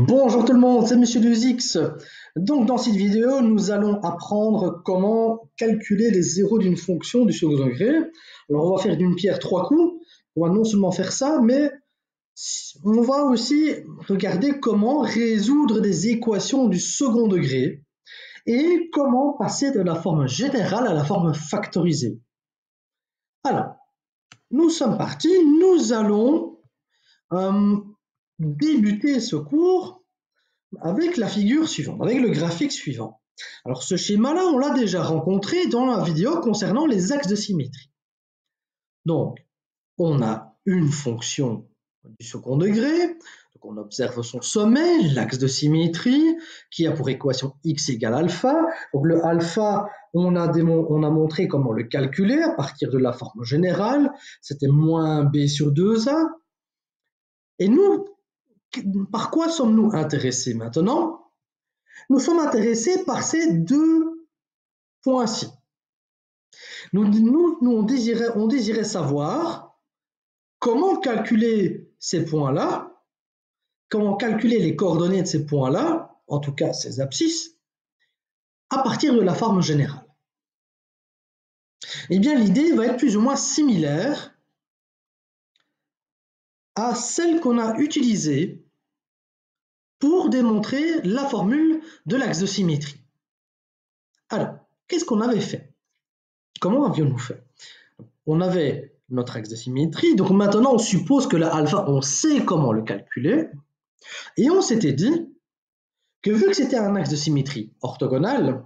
Bonjour tout le monde, c'est Monsieur 2X. Donc dans cette vidéo, nous allons apprendre comment calculer les zéros d'une fonction du second degré. Alors on va faire d'une pierre trois coups. On va non seulement faire ça, mais on va aussi regarder comment résoudre des équations du second degré et comment passer de la forme générale à la forme factorisée. Alors, nous sommes partis, nous allons débuter ce cours avec la figure suivante, avec le graphique suivant. Alors ce schéma-là, on l'a déjà rencontré dans la vidéo concernant les axes de symétrie. Donc, on a une fonction du second degré, donc on observe son sommet, l'axe de symétrie, qui a pour équation x égale alpha. Donc le alpha, on a montré comment le calculer à partir de la forme générale, c'était moins b sur 2a. Et nous, par quoi sommes-nous intéressés maintenant? Nous sommes intéressés par ces deux points-ci. Nous on désirait savoir comment calculer ces points-là, comment calculer les coordonnées de ces points-là, en tout cas ces abscisses, à partir de la forme générale. Eh bien, l'idée va être plus ou moins similaire à celle qu'on a utilisée pour démontrer la formule de l'axe de symétrie. Alors, qu'est-ce qu'on avait fait? Comment avions-nous fait? On avait notre axe de symétrie, donc maintenant on suppose que la alpha, on sait comment le calculer, et on s'était dit que vu que c'était un axe de symétrie orthogonal,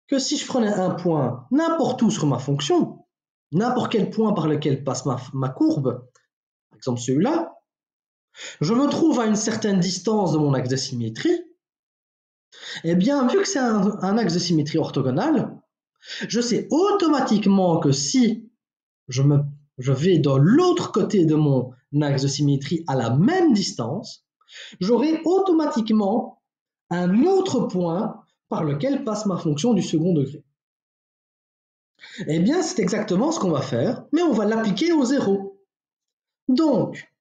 que si je prenais un point n'importe où sur ma fonction, n'importe quel point par lequel passe ma courbe, par exemple celui-là, je me trouve à une certaine distance de mon axe de symétrie, et bien vu que c'est un axe de symétrie orthogonal, je sais automatiquement que si je vais de l'autre côté de mon axe de symétrie à la même distance, j'aurai automatiquement un autre point par lequel passe ma fonction du second degré. Eh bien, c'est exactement ce qu'on va faire, mais on va l'appliquer au zéro. Donc,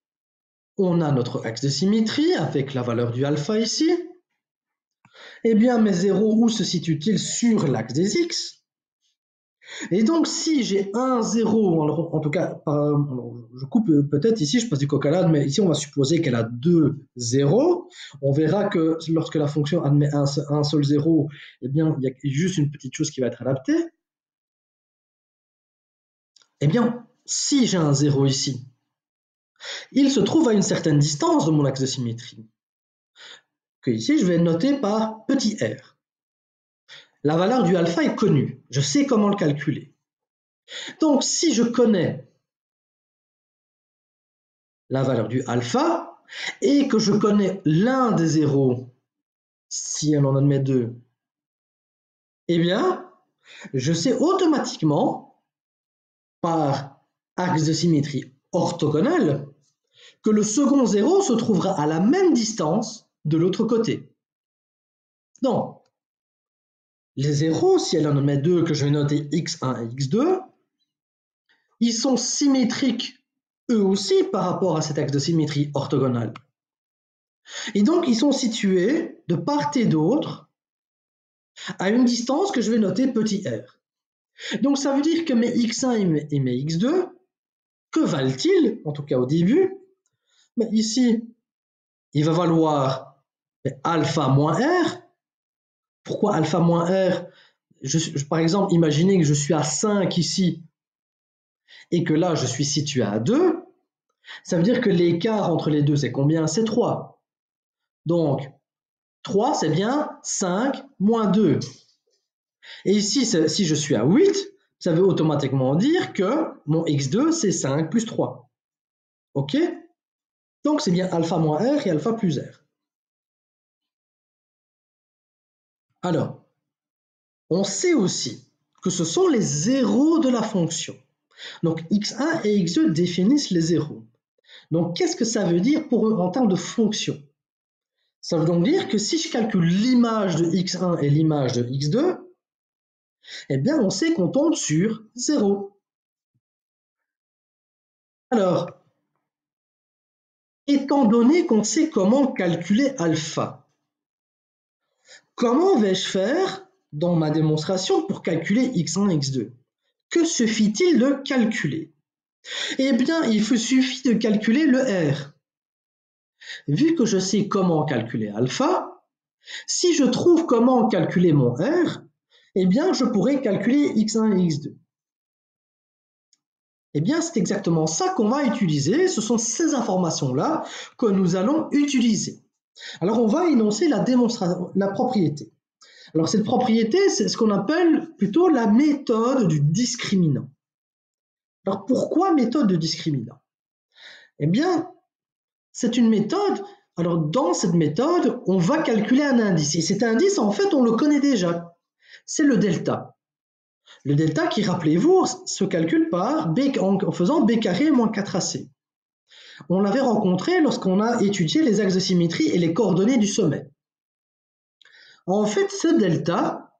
on a notre axe de symétrie avec la valeur du alpha ici. Eh bien, mes zéros, où se situent-ils? Sur l'axe des x. Et donc, si j'ai un 0, en tout cas, je coupe peut-être ici, je passe du coq à l'âne, mais ici, on va supposer qu'elle a deux 0. On verra que lorsque la fonction admet un seul 0, eh bien, il y a juste une petite chose qui va être adaptée. Eh bien, si j'ai un 0 ici, il se trouve à une certaine distance de mon axe de symétrie, que ici, je vais noter par petit r. La valeur du alpha est connue, je sais comment le calculer. Donc, si je connais la valeur du alpha et que je connais l'un des zéros, si elle en admet deux, eh bien, je sais automatiquement, par axe de symétrie orthogonal, que le second zéro se trouvera à la même distance de l'autre côté. Donc, les zéros, si elle en admet deux, que je vais noter x1 et x2, ils sont symétriques eux aussi par rapport à cet axe de symétrie orthogonal. Et donc, ils sont situés de part et d'autre à une distance que je vais noter petit r. Donc, ça veut dire que mes x1 et mes x2, que valent-ils, en tout cas au début? Mais ici, il va valoir alpha moins r. Pourquoi alpha moins r? Par exemple, imaginez que je suis à 5 ici et que là, je suis situé à 2. Ça veut dire que l'écart entre les deux, c'est combien? C'est 3. Donc, 3, c'est bien 5 moins 2. Et ici, si je suis à 8, ça veut automatiquement dire que mon x2, c'est 5 plus 3. OK? Donc, c'est bien alpha moins r et alpha plus r. Alors, on sait aussi que ce sont les zéros de la fonction. Donc, x1 et x2 définissent les zéros. Donc, qu'est-ce que ça veut dire en termes de fonction? Ça veut donc dire que si je calcule l'image de x1 et l'image de x2, eh bien, on sait qu'on tombe sur 0. Alors, étant donné qu'on sait comment calculer alpha, comment vais-je faire dans ma démonstration pour calculer x1, x2? Que suffit-il de calculer? Eh bien, il suffit de calculer le R. Vu que je sais comment calculer alpha, si je trouve comment calculer mon R, eh bien, je pourrais calculer x1 et x2. Eh bien, c'est exactement ça qu'on va utiliser. Ce sont ces informations-là que nous allons utiliser. Alors, on va énoncer la propriété. Alors, cette propriété, c'est ce qu'on appelle plutôt la méthode du discriminant. Alors, pourquoi méthode de discriminant? Eh bien, c'est une méthode. Alors, dans cette méthode, on va calculer un indice. Et cet indice, en fait, on le connaît déjà. C'est le delta. Le delta qui, rappelez-vous, se calcule par b, en faisant b carré moins 4ac. On l'avait rencontré lorsqu'on a étudié les axes de symétrie et les coordonnées du sommet. En fait, ce delta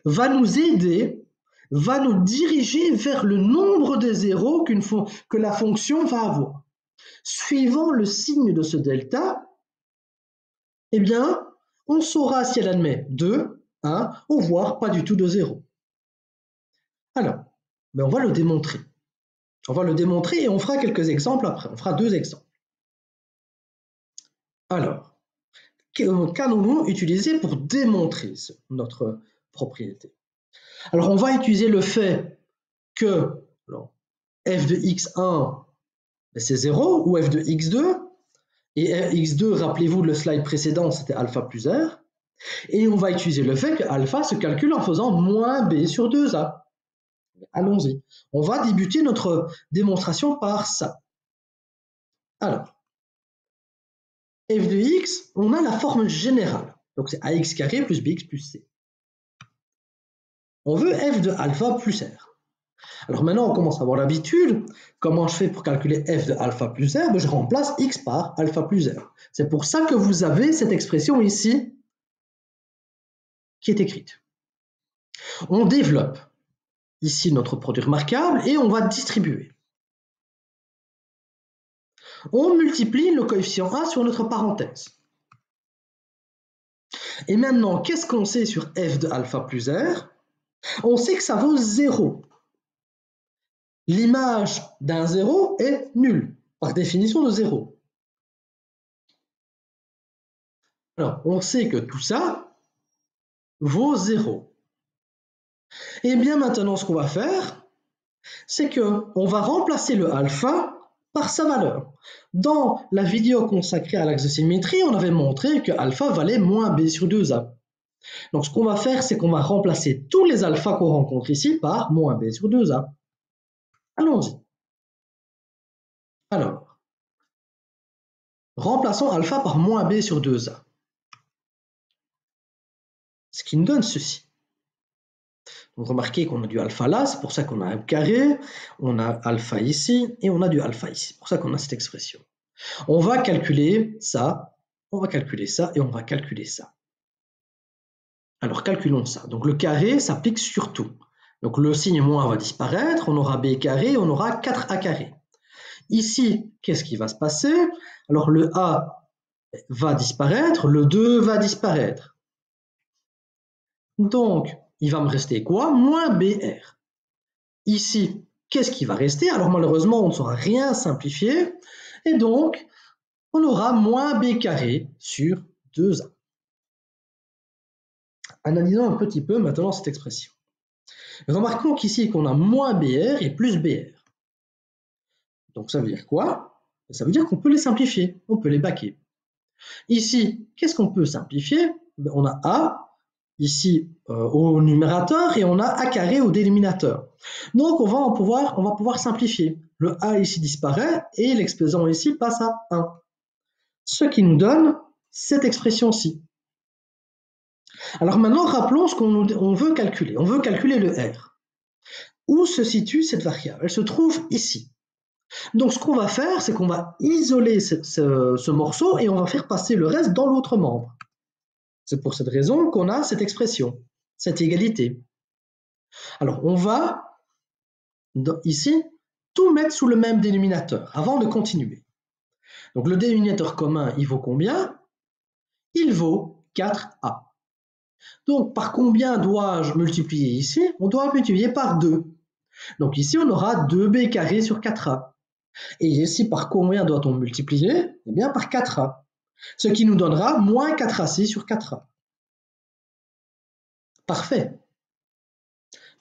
va nous aider, va nous diriger vers le nombre de zéros que la fonction va avoir. Suivant le signe de ce delta, eh bien, on saura si elle admet 2, 1, ou voire pas du tout de 0. Alors, on va le démontrer. On va le démontrer et on fera quelques exemples après. On fera 2 exemples. Alors, qu'allons-nous utiliser pour démontrer notre propriété? Alors, on va utiliser le fait que f de x1, c'est 0, ou f de x2, et x2, rappelez-vous de le slide précédent, c'était alpha plus r, et on va utiliser le fait que alpha se calcule en faisant moins b sur 2a. Allons-y. On va débuter notre démonstration par ça. Alors, f de x, on a la forme générale. Donc c'est ax carré plus bx plus c. On veut f de alpha plus r. Alors maintenant, on commence à avoir l'habitude. Comment je fais pour calculer f de alpha plus r? Je remplace x par alpha plus r. C'est pour ça que vous avez cette expression ici qui est écrite. On développe ici notre produit remarquable et on va distribuer. On multiplie le coefficient a sur notre parenthèse. Et maintenant, qu'est-ce qu'on sait sur f de alpha plus r? On sait que ça vaut 0. L'image d'un 0 est nulle, par définition de 0. Alors, on sait que tout ça vaut 0. Et bien maintenant, ce qu'on va faire, c'est qu'on va remplacer le alpha par sa valeur. Dans la vidéo consacrée à l'axe de symétrie, on avait montré que alpha valait moins b sur 2a. Donc ce qu'on va faire, c'est qu'on va remplacer tous les alphas qu'on rencontre ici par moins b sur 2a. Allons-y. Alors, remplaçons alpha par moins b sur 2a. Ce qui nous donne ceci. Donc remarquez qu'on a du alpha là, c'est pour ça qu'on a un carré, on a alpha ici, et on a du alpha ici. C'est pour ça qu'on a cette expression. On va calculer ça, on va calculer ça, et on va calculer ça. Alors calculons ça. Donc le carré s'applique sur tout. Donc le signe moins va disparaître, on aura b carré, on aura 4a carré. Ici, qu'est-ce qui va se passer? Alors le a va disparaître, le 2 va disparaître. Donc, il va me rester quoi? Moins BR. Ici, qu'est-ce qui va rester? Alors malheureusement, on ne saura rien simplifier. Et donc, on aura moins B carré sur 2A. Analysons un petit peu maintenant cette expression. Remarquons qu'ici, qu'on a moins BR et plus BR. Donc ça veut dire quoi? Ça veut dire qu'on peut les simplifier, on peut les baquer. Ici, qu'est-ce qu'on peut simplifier? On a A ici au numérateur et on a a carré au dénominateur. Donc on va pouvoir simplifier. Le a ici disparaît et l'expression ici passe à 1. Ce qui nous donne cette expression-ci. Alors maintenant, rappelons ce qu'on veut calculer. On veut calculer le R. Où se situe cette variable? Elle se trouve ici. Donc ce qu'on va faire, c'est qu'on va isoler ce morceau et on va faire passer le reste dans l'autre membre. C'est pour cette raison qu'on a cette expression, cette égalité. Alors on va, ici, tout mettre sous le même dénominateur avant de continuer. Donc le dénominateur commun, il vaut combien? Il vaut 4a. Donc par combien dois-je multiplier ici? On doit multiplier par 2. Donc ici, on aura 2b carré sur 4a. Et ici, par combien doit-on multiplier? Eh bien, par 4a. Ce qui nous donnera moins 4ac sur 4a. Parfait.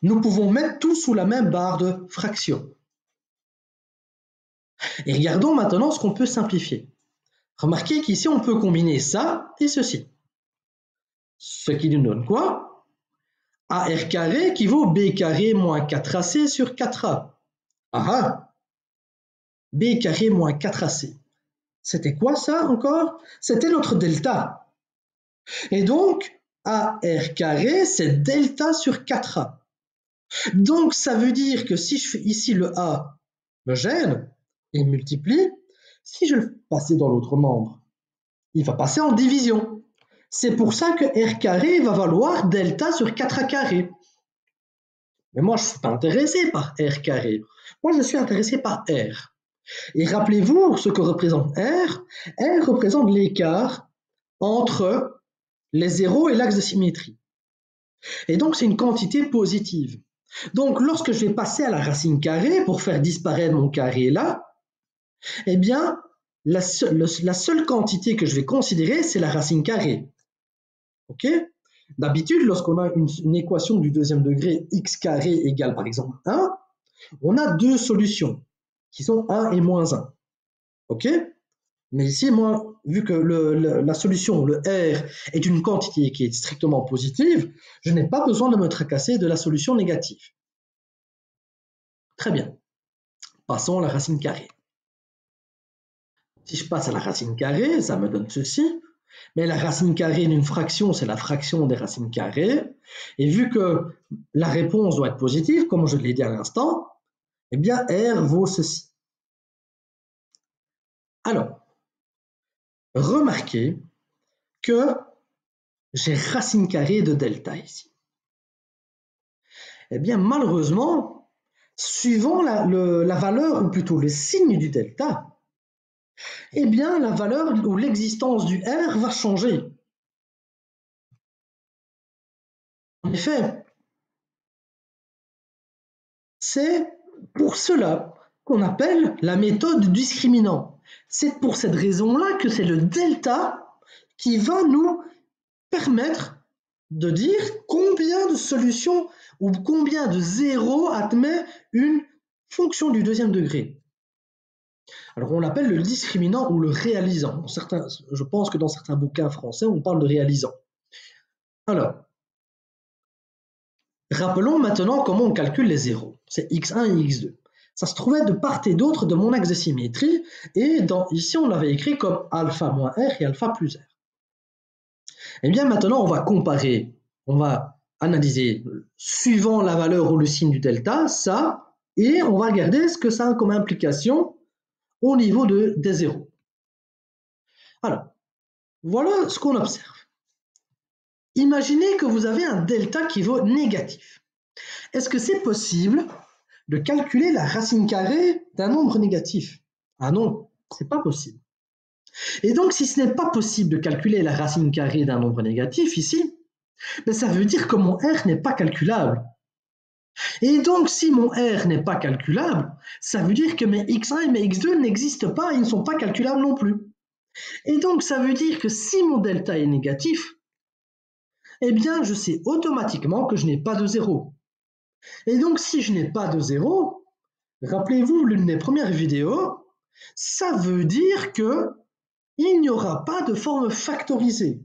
Nous pouvons mettre tout sous la même barre de fraction. Et regardons maintenant ce qu'on peut simplifier. Remarquez qu'ici, on peut combiner ça et ceci. Ce qui nous donne quoi? AR carré qui vaut B carré moins 4AC sur 4A. Ah! B carré moins 4AC. C'était quoi ça encore? C'était notre delta. Et donc, AR carré, c'est delta sur 4A. Donc, ça veut dire que si je fais ici le A, me gêne et multiplie, si je le passe dans l'autre membre, il va passer en division. C'est pour ça que R carré va valoir delta sur 4A carré. Mais moi, je ne suis pas intéressé par R carré. Moi, je suis intéressé par R. Et rappelez-vous ce que représente R. R représente l'écart entre les zéros et l'axe de symétrie. Et donc, c'est une quantité positive. Donc, lorsque je vais passer à la racine carrée pour faire disparaître mon carré là, eh bien, la seule quantité que je vais considérer, c'est la racine carrée. Ok? D'habitude, lorsqu'on a une équation du deuxième degré x carré égale par exemple 1, on a deux solutions qui sont 1 et moins 1. Ok? Mais ici, moi, vu que la solution, le R, est une quantité qui est strictement positive, je n'ai pas besoin de me tracasser de la solution négative. Très bien. Passons à la racine carrée. Si je passe à la racine carrée, ça me donne ceci. Mais la racine carrée d'une fraction, c'est la fraction des racines carrées. Et vu que la réponse doit être positive, comme je l'ai dit à l'instant, eh bien, R vaut ceci. Alors, remarquez que j'ai racine carrée de delta ici. Eh bien, malheureusement, suivant la valeur, ou plutôt le signe du delta, eh bien, la valeur ou l'existence du R va changer. En effet, c'est pour cela qu'on appelle la méthode du discriminant. C'est pour cette raison-là que c'est le delta qui va nous permettre de dire combien de solutions ou combien de zéros admet une fonction du deuxième degré. Alors on l'appelle le discriminant ou le réalisant. Je pense que dans certains bouquins français, on parle de réalisant. Alors, rappelons maintenant comment on calcule les zéros. C'est x1 et x2. Ça se trouvait de part et d'autre de mon axe de symétrie, et ici on l'avait écrit comme alpha moins r et alpha plus r. Et bien maintenant on va comparer, on va analyser suivant la valeur ou le signe du delta, ça, et on va regarder ce que ça a comme implication au niveau des zéros. Alors, voilà ce qu'on observe. Imaginez que vous avez un delta qui vaut négatif. Est-ce que c'est possible de calculer la racine carrée d'un nombre négatif? Ah non, c'est pas possible. Et donc, si ce n'est pas possible de calculer la racine carrée d'un nombre négatif ici, ben ça veut dire que mon R n'est pas calculable. Et donc, si mon R n'est pas calculable, ça veut dire que mes x1 et mes x2 n'existent pas, ils ne sont pas calculables non plus. Et donc, ça veut dire que si mon delta est négatif, eh bien, je sais automatiquement que je n'ai pas de zéro. Et donc, si je n'ai pas de zéro, rappelez-vous l'une des premières vidéos, ça veut dire que il n'y aura pas de forme factorisée.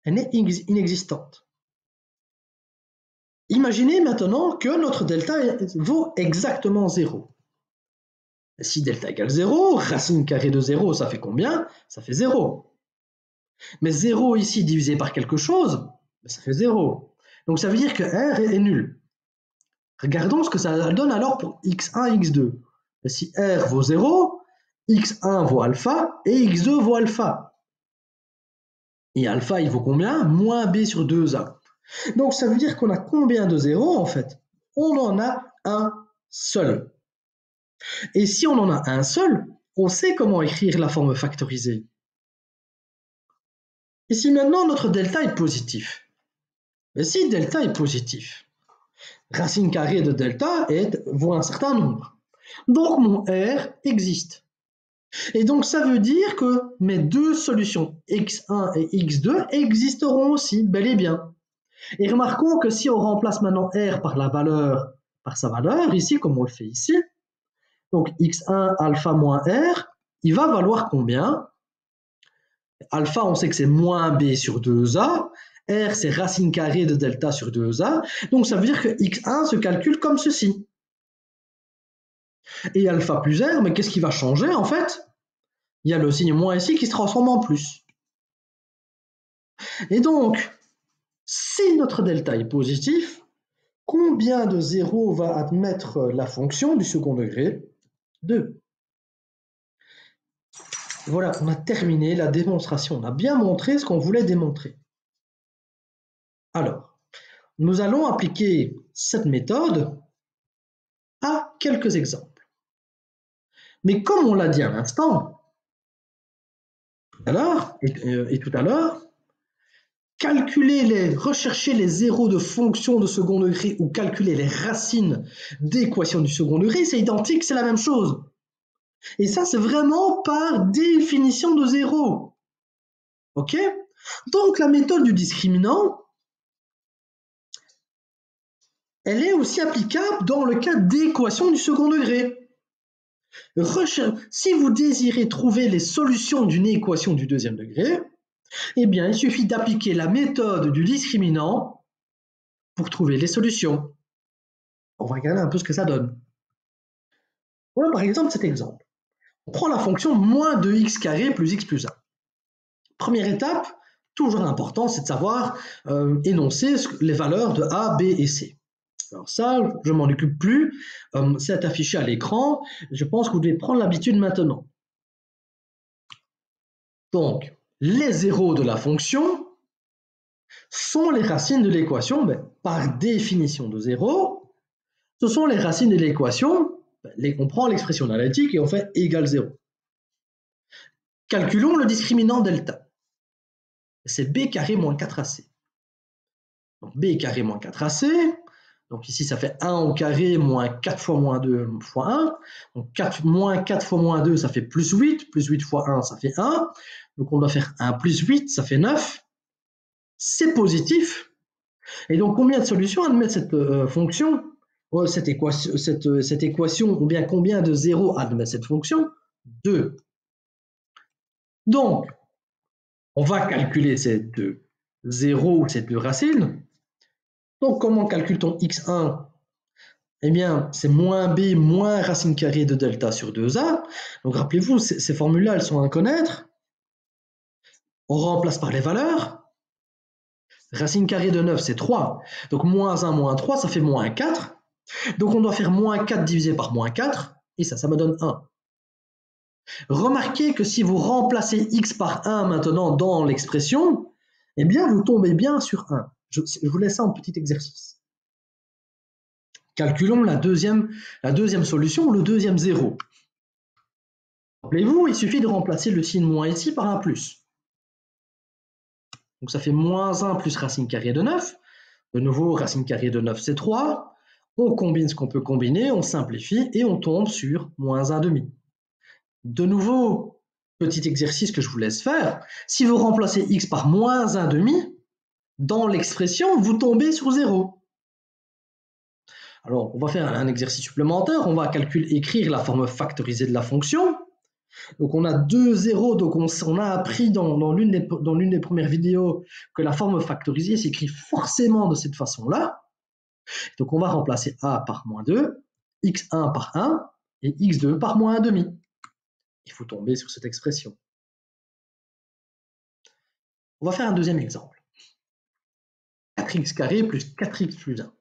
Elle est inexistante. Imaginez maintenant que notre delta vaut exactement 0. Si delta égale 0, racine carrée de 0, ça fait combien? Ça fait 0. Mais 0 ici divisé par quelque chose, ça fait 0. Donc ça veut dire que R est nul. Regardons ce que ça donne alors pour x1 et x2. Et si R vaut 0, x1 vaut alpha et x2 vaut alpha. Et alpha, il vaut combien? Moins b sur 2a. Donc ça veut dire qu'on a combien de zéros en fait? On en a un seul. Et si on en a un seul, on sait comment écrire la forme factorisée. Et si maintenant notre delta est positif, et si delta est positif, racine carrée de delta vaut un certain nombre. Donc mon R existe. Et donc ça veut dire que mes deux solutions x1 et x2 existeront aussi, bel et bien. Et remarquons que si on remplace maintenant R par sa valeur, ici comme on le fait ici, donc x1 alpha moins R, il va valoir combien? Alpha, on sait que c'est moins b sur 2a. R, c'est racine carrée de delta sur 2a. Donc ça veut dire que x1 se calcule comme ceci. Et alpha plus R, mais qu'est-ce qui va changer en fait? Il y a le signe moins ici qui se transforme en plus. Et donc, si notre delta est positif, combien de zéros va admettre la fonction du second degré? 2. Voilà, on a terminé la démonstration. On a bien montré ce qu'on voulait démontrer. Alors, nous allons appliquer cette méthode à quelques exemples. Mais comme on l'a dit à l'instant, tout à l'heure, rechercher les zéros de fonctions de second degré ou calculer les racines d'équations du second degré, c'est identique, c'est la même chose. Et ça, c'est vraiment par définition de zéro. OK? Donc, la méthode du discriminant, elle est aussi applicable dans le cas d'équations du second degré. Si vous désirez trouver les solutions d'une équation du deuxième degré, eh bien, il suffit d'appliquer la méthode du discriminant pour trouver les solutions. On va regarder un peu ce que ça donne. Voilà par exemple cet exemple. On prend la fonction moins 2x carré plus x plus 1. Première étape, toujours important, c'est de savoir énoncer les valeurs de a, b et c. Alors ça, je ne m'en occupe plus, c'est affiché à l'écran. Je pense que vous devez prendre l'habitude maintenant. Donc, les zéros de la fonction sont les racines de l'équation, mais par définition de zéro, ce sont les racines de l'équation. On prend l'expression analytique et on fait égale 0. Calculons le discriminant delta. C'est b carré moins 4ac. Donc b carré moins 4ac. Donc ici, ça fait 1 au carré moins 4 fois moins 2 fois 1. Donc moins 4 fois moins 2, ça fait plus 8. Plus 8 fois 1, ça fait 1. Donc on doit faire 1 plus 8, ça fait 9. C'est positif. Et donc combien de solutions admettent cette fonction, cette équation, ou bien combien de zéros admet cette fonction? 2. Donc, on va calculer ces deux zéros ou ces deux racines. Donc, comment calcule-t-on x1? Eh bien, c'est moins b moins racine carrée de delta sur 2a. Donc, rappelez-vous, ces formules-là, elles sont à connaître. On remplace par les valeurs. Racine carrée de 9, c'est 3. Donc, moins 1 moins 3, ça fait moins 4. Donc, on doit faire moins 4 divisé par moins 4. Et ça me donne 1. Remarquez que si vous remplacez x par 1 maintenant dans l'expression, eh bien, vous tombez bien sur 1. Je vous laisse ça en petit exercice. Calculons la deuxième solution, le deuxième zéro. Rappelez-vous, il suffit de remplacer le signe moins ici par un plus. Donc ça fait moins 1 plus racine carrée de 9. De nouveau, racine carrée de 9, c'est 3. On combine ce qu'on peut combiner, on simplifie et on tombe sur moins 1 demi. De nouveau, petit exercice que je vous laisse faire. Si vous remplacez x par moins 1 demi, dans l'expression, vous tombez sur 0. Alors, on va faire un exercice supplémentaire. On va écrire la forme factorisée de la fonction. Donc, on a 2 zéros. Donc, on a appris dans l'une des premières vidéos que la forme factorisée s'écrit forcément de cette façon-là. Donc, on va remplacer a par moins 2, x1 par 1 et x2 par moins 1 demi. Il faut tomber sur cette expression. On va faire un deuxième exemple. 4x carré plus 4x plus 1.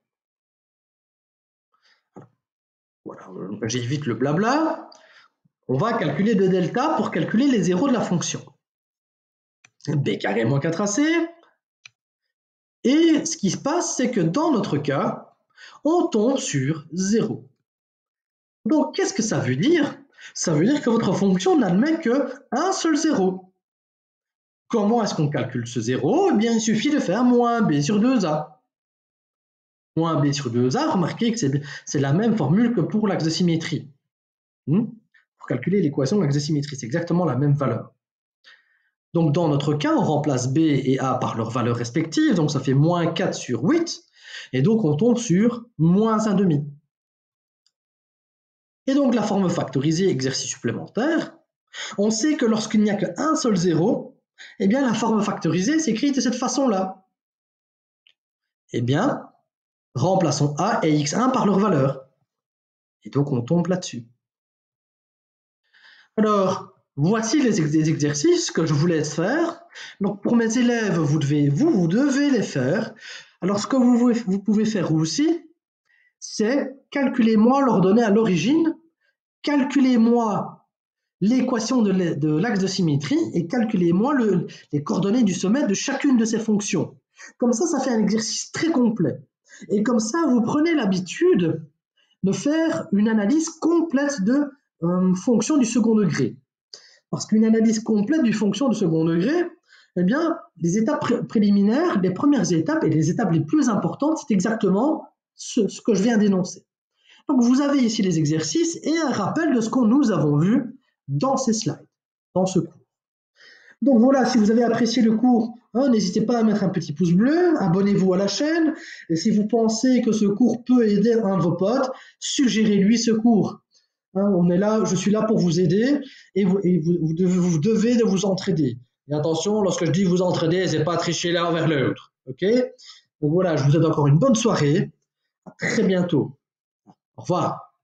Voilà, j'évite le blabla. On va calculer de delta pour calculer les zéros de la fonction. B carré moins 4ac. Et ce qui se passe, c'est que dans notre cas, on tombe sur 0. Donc, qu'est-ce que ça veut dire? Ça veut dire que votre fonction n'admet qu'un seul zéro. Comment est-ce qu'on calcule ce zéro? Eh bien, il suffit de faire moins b sur 2a. Moins b sur 2a, remarquez que c'est la même formule que pour l'axe de symétrie. Pour calculer l'équation de l'axe de symétrie, c'est exactement la même valeur. Donc, dans notre cas, on remplace b et a par leurs valeurs respectives, donc ça fait moins 4 sur 8, et donc on tombe sur moins 1,5. Et donc, la forme factorisée, exercice supplémentaire, on sait que lorsqu'il n'y a qu'un seul zéro, eh bien, la forme factorisée s'écrit de cette façon-là. Eh bien, remplaçons a et x1 par leur valeur. Et donc, on tombe là-dessus. Alors, voici les exercices que je vous laisse faire. Donc, pour mes élèves, vous devez les faire. Alors, ce que vous pouvez faire aussi, c'est calculez-moi l'ordonnée à l'origine, calculez-moi l'équation de l'axe de symétrie et calculez-moi les coordonnées du sommet de chacune de ces fonctions. Comme ça fait un exercice très complet. Et comme ça, vous prenez l'habitude de faire une analyse complète de fonctions du second degré. Parce qu'une analyse complète du fonction du second degré, eh bien, les étapes préliminaires, les premières étapes et les étapes les plus importantes, c'est exactement ce que je viens d'énoncer. Donc, vous avez ici les exercices et un rappel de ce que nous avons vu dans ces slides, dans ce cours. Donc voilà, si vous avez apprécié le cours, n'hésitez pas à mettre un petit pouce bleu, abonnez-vous à la chaîne, et si vous pensez que ce cours peut aider un de vos potes, suggérez-lui ce cours. On est là, je suis là pour vous aider, et vous devez de vous entraider. Et attention, lorsque je dis vous entraider, c'est pas tricher l'un vers l'autre, ok? Donc voilà, je vous souhaite encore une bonne soirée, à très bientôt. Au revoir.